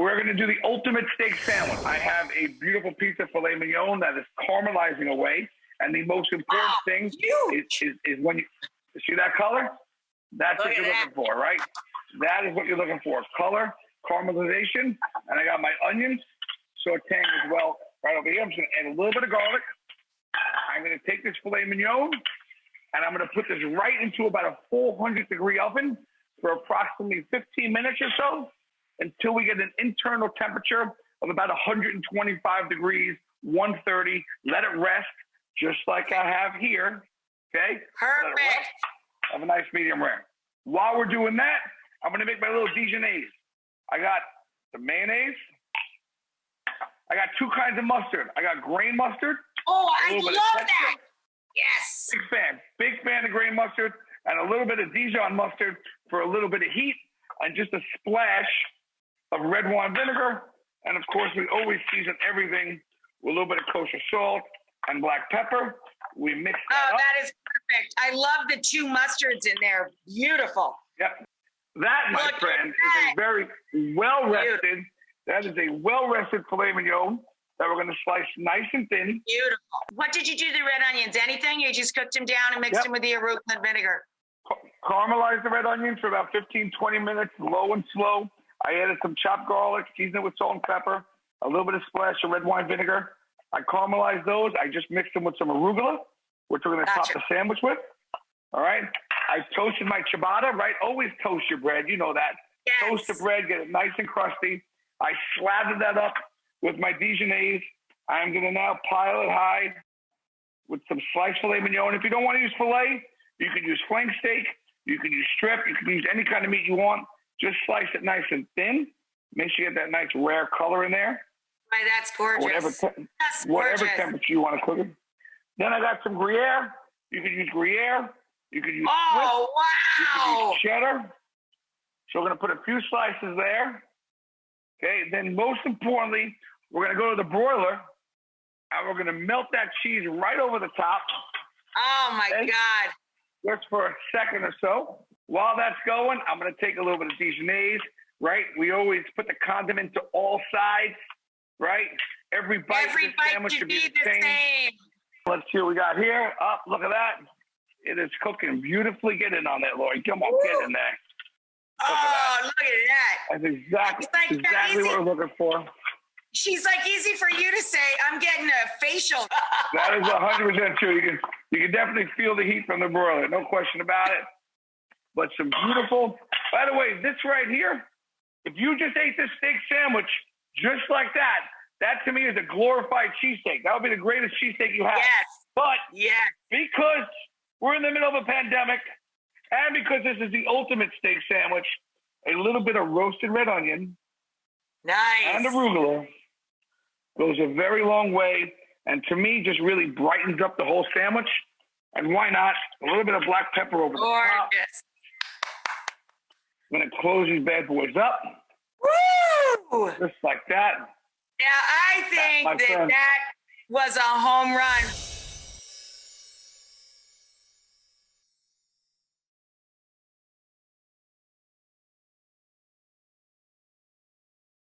we're going to do the ultimate steak sandwich. I have a beautiful piece of filet mignon that is caramelizing away. And the most important thing is when you see that color? That's what you're looking for, right? That is what you're looking for. Color, caramelization. And I got my onions sauteing as well right over here. I'm just going to add a little bit of garlic. I'm going to take this filet mignon and I'm going to put this right into about a 400-degree oven for approximately 15 minutes or so until we get an internal temperature of about 125 degrees, 130. Let it rest just like I have here. Okay? Perfect. Have a nice medium rare. While we're doing that, I'm going to make my little Dijonnaise. I got the mayonnaise. I got two kinds of mustard. I got grain mustard. Oh, I love that. Yes. Big fan of grain mustard and a little bit of Dijon mustard for a little bit of heat and just a splash of red wine vinegar. And of course, we always season everything with a little bit of kosher salt and black pepper. We mix that up. That is perfect. I love the two mustards in there. Beautiful. Yep. That, my friend, is a very well-rested, that is a well-rested filet mignon that we're going to slice nice and thin. Beautiful. What did you do to the red onions? Anything? You just cooked them down and mixed them with the arugula and vinegar? Caramelize the red onions for about 15, 20 minutes, low and slow. I added some chopped garlic, seasoned it with salt and pepper, a little bit of splash of red wine vinegar. I caramelized those. I just mixed them with some arugula, which we're going to top the sandwich with. All right. I toasted my ciabatta, right? Always toast your bread. You know that. Yes. Toast the bread, get it nice and crusty. I slathered that up with my Dijonnaise. I'm going to now pile it high with some sliced filet mignon. If you don't want to use filet, you can use flank steak. You can use strip. You can use any kind of meat you want. Just slice it nice and thin. Make sure you get that nice rare color in there. Right, that's gorgeous. Whatever temperature you want to cook it. Then I got some Gruyere. You can use Gruyere. You can use Swiss. Wow. You can use cheddar. So we're going to put a few slices there. Okay, then most importantly, we're going to go to the broiler and we're going to melt that cheese right over the top. Oh, my God. Just for a second or so. While that's going, I'm going to take a little bit of Dijonnaise, right? We always put the condiment to all sides, right? Every bite sandwich should be the same. Let's see what we got here. Look at that. It is cooking beautifully. Get in on that, Lori. Come on, get in there. Look at that. That's exactly what we're looking for. She's like, easy for you to say. I'm getting a facial. That is 100% true. You can definitely feel the heat from the broiler. No question about it. But some beautiful. By the way, this right here, if you just ate this steak sandwich just like that, that to me is a glorified cheesesteak. That would be the greatest cheesesteak you have. Yes. But yes, because we're in the middle of a pandemic and because this is the ultimate steak sandwich, a little bit of roasted red onion and arugula goes a very long way. And to me, just really brightens up the whole sandwich. And why not? A little bit of black pepper over the top. I'm going to close these bad boys up. Woo! Just like that. Yeah, I think that was a home run.